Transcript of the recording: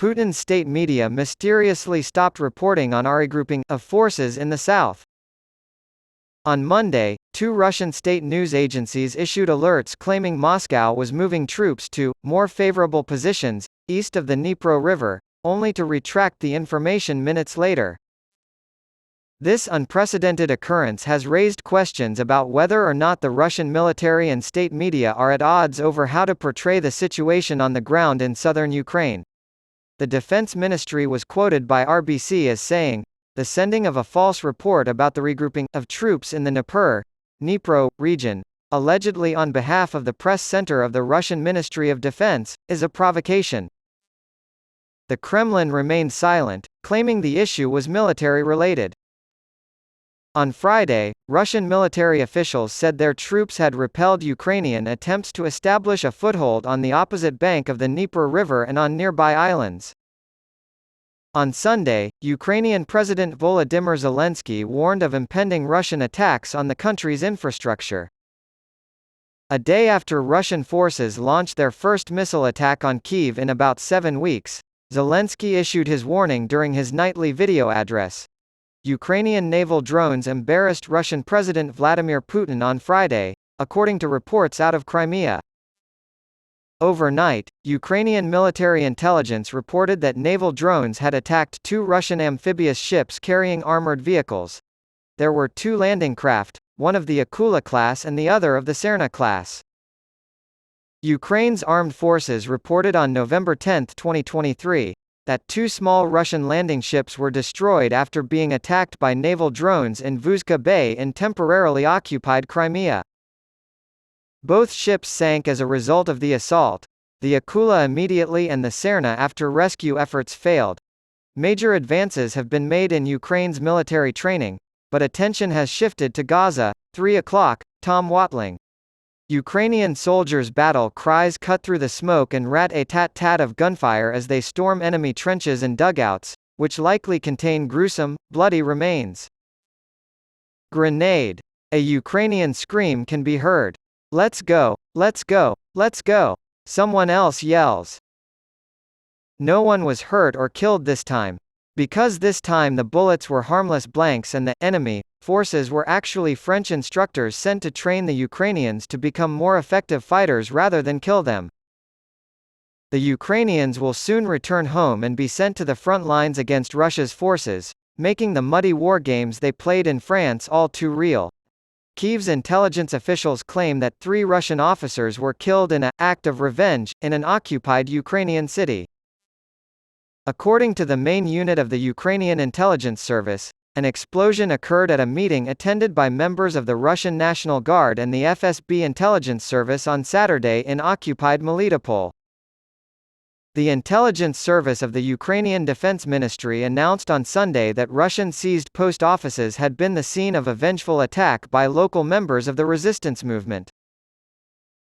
Putin's state media mysteriously stopped reporting on a regrouping of forces in the south. On Monday, two Russian state news agencies issued alerts claiming Moscow was moving troops to more favorable positions east of the Dnipro River, only to retract the information minutes later. This unprecedented occurrence has raised questions about whether or not the Russian military and state media are at odds over how to portray the situation on the ground in southern Ukraine. The Defense Ministry was quoted by RBC as saying, "The sending of a false report about the regrouping of troops in the Dnipro region, allegedly on behalf of the press center of the Russian Ministry of Defense, is a provocation." The Kremlin remained silent, claiming the issue was military-related. On Friday, Russian military officials said their troops had repelled Ukrainian attempts to establish a foothold on the opposite bank of the Dnieper River and on nearby islands. On Sunday, Ukrainian President Volodymyr Zelensky warned of impending Russian attacks on the country's infrastructure. A day after Russian forces launched their first missile attack on Kyiv in about 7 weeks, Zelensky issued his warning during his nightly video address. Ukrainian naval drones embarrassed Russian President Vladimir Putin on Friday, according to reports out of Crimea. Overnight, Ukrainian military intelligence reported that naval drones had attacked 2 Russian amphibious ships carrying armored vehicles. There were 2 landing craft, one of the Akula class and the other of the Serna class. Ukraine's armed forces reported on November 10, 2023, that 2 small Russian landing ships were destroyed after being attacked by naval drones in Vuzka Bay in temporarily occupied Crimea. Both ships sank as a result of the assault, the Akula immediately and the Serna after rescue efforts failed. Major advances have been made in Ukraine's military training, but attention has shifted to Gaza. 3 o'clock, Tom Watling. Ukrainian soldiers' battle cries cut through the smoke and rat-a-tat-tat of gunfire as they storm enemy trenches and dugouts, which likely contain gruesome, bloody remains. Grenade. A Ukrainian scream can be heard. "Let's go, let's go, let's go," someone else yells. No one was hurt or killed this time. Because this time the bullets were harmless blanks and the enemy forces were actually French instructors sent to train the Ukrainians to become more effective fighters rather than kill them. The Ukrainians will soon return home and be sent to the front lines against Russia's forces, making the muddy war games they played in France all too real. Kyiv's intelligence officials claim that 3 Russian officers were killed in an act of revenge in an occupied Ukrainian city. According to the main unit of the Ukrainian intelligence service, an explosion occurred at a meeting attended by members of the Russian National Guard and the FSB intelligence service on Saturday in occupied Melitopol. The intelligence service of the Ukrainian Defense Ministry announced on Sunday that Russian seized post offices had been the scene of a vengeful attack by local members of the resistance movement.